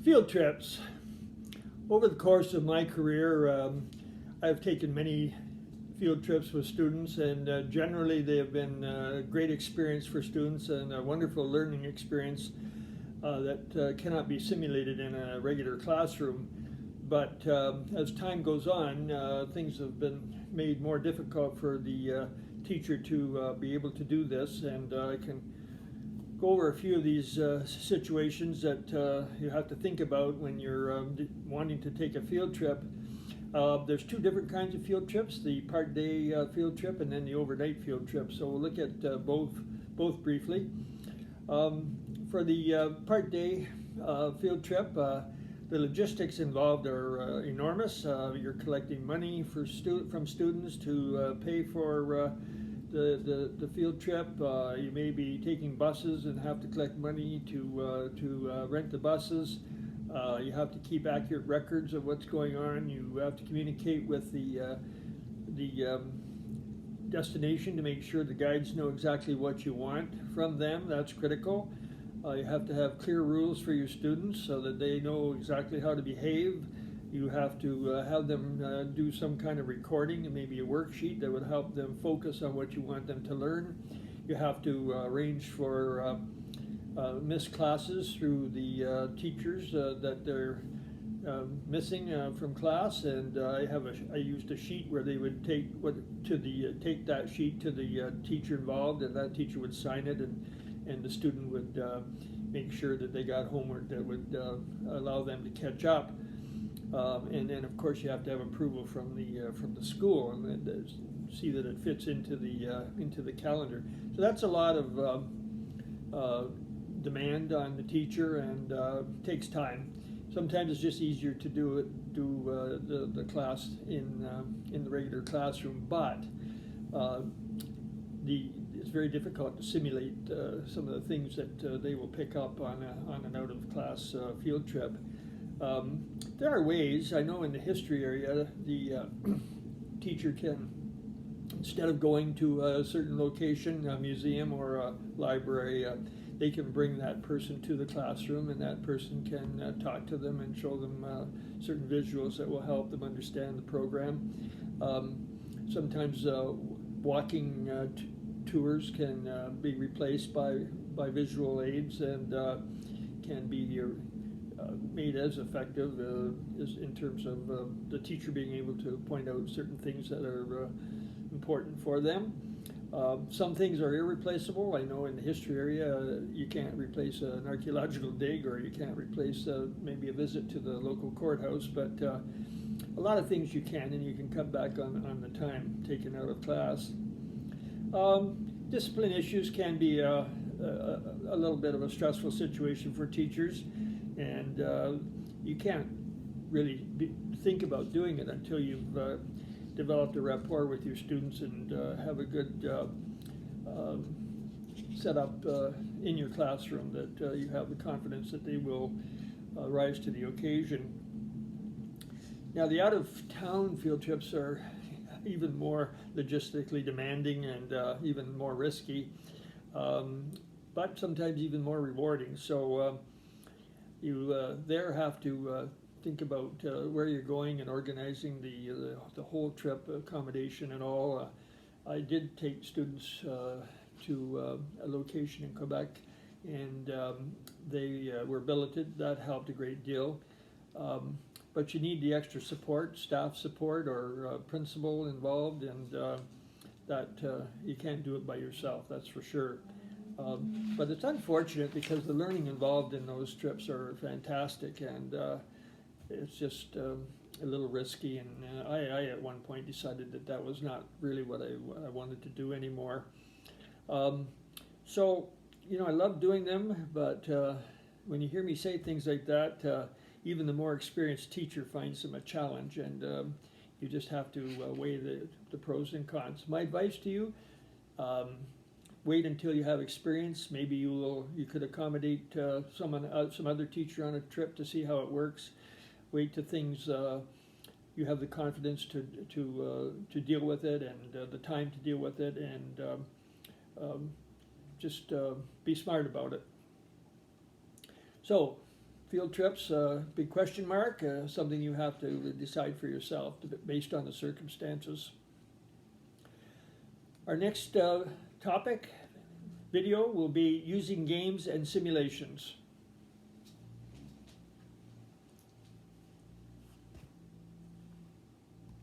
Field trips. Over the course of my career, I've taken many field trips with students, and generally they have been a great experience for students and a wonderful learning experience that cannot be simulated in a regular classroom. But as time goes on, things have been made more difficult for the teacher to be able to do this, and I can go over a few of these situations that you have to think about when you're wanting to take a field trip. There's two different kinds of field trips, the part day field trip and then the overnight field trip. So we'll look at both briefly. For the part day field trip, the logistics involved are enormous. You're collecting money from students to pay for the field trip. You may be taking buses and have to collect money to rent the buses. You have to keep accurate records of what's going on. You have to communicate with the destination to make sure the guides know exactly what you want from them. That's critical. You have to have clear rules for your students so that they know exactly how to behave. You have to have them do some kind of recording and maybe a worksheet that would help them focus on what you want them to learn. You have to arrange for missed classes through the teachers that they're missing from class, and I used a sheet where they would take that sheet to the teacher involved, and that teacher would sign it, and the student would make sure that they got homework that would allow them to catch up. And then, of course, you have to have approval from the school and see that it fits into the calendar. So that's a lot of demand on the teacher, and takes time. Sometimes it's just easier to do the class in the regular classroom, but it's very difficult to simulate some of the things that they will pick up on an out of class field trip. There are ways. I know in the history area, the teacher can, instead of going to a certain location, a museum or a library, they can bring that person to the classroom, and that person can talk to them and show them certain visuals that will help them understand the program. Sometimes walking tours can be replaced by visual aids, and can be made as effective as in terms of the teacher being able to point out certain things that are important for them. Some things are irreplaceable. I know in the history area you can't replace an archaeological dig, or you can't replace maybe a visit to the local courthouse, but a lot of things you can, and you can cut back on the time taken out of class. Discipline issues can be a little bit of a stressful situation for teachers, and you can't really think about doing it until you've developed a rapport with your students and have a good setup in your classroom, that you have the confidence that they will rise to the occasion. Now, the out-of-town field trips are even more logistically demanding and even more risky, but sometimes even more rewarding. So you there have to think about where you're going and organizing the whole trip, accommodation and all. I did take students to a location in Quebec, and they were billeted. That helped a great deal. But you need the extra support, staff support, or principal involved, and that you can't do it by yourself, that's for sure. But it's unfortunate because the learning involved in those trips are fantastic, and it's just a little risky, and I at one point decided that was not really what I wanted to do anymore. So, I love doing them, but when you hear me say things like that, even the more experienced teacher finds them a challenge, and you just have to weigh the pros and cons. My advice to you, wait until you have experience. Maybe you could accommodate some other teacher on a trip to see how it works. Wait till things you have the confidence to deal with it, and the time to deal with it, and just be smart about it. So field trips, big question mark, something you have to decide for yourself based on the circumstances. Our next topic, video, will be using games and simulations.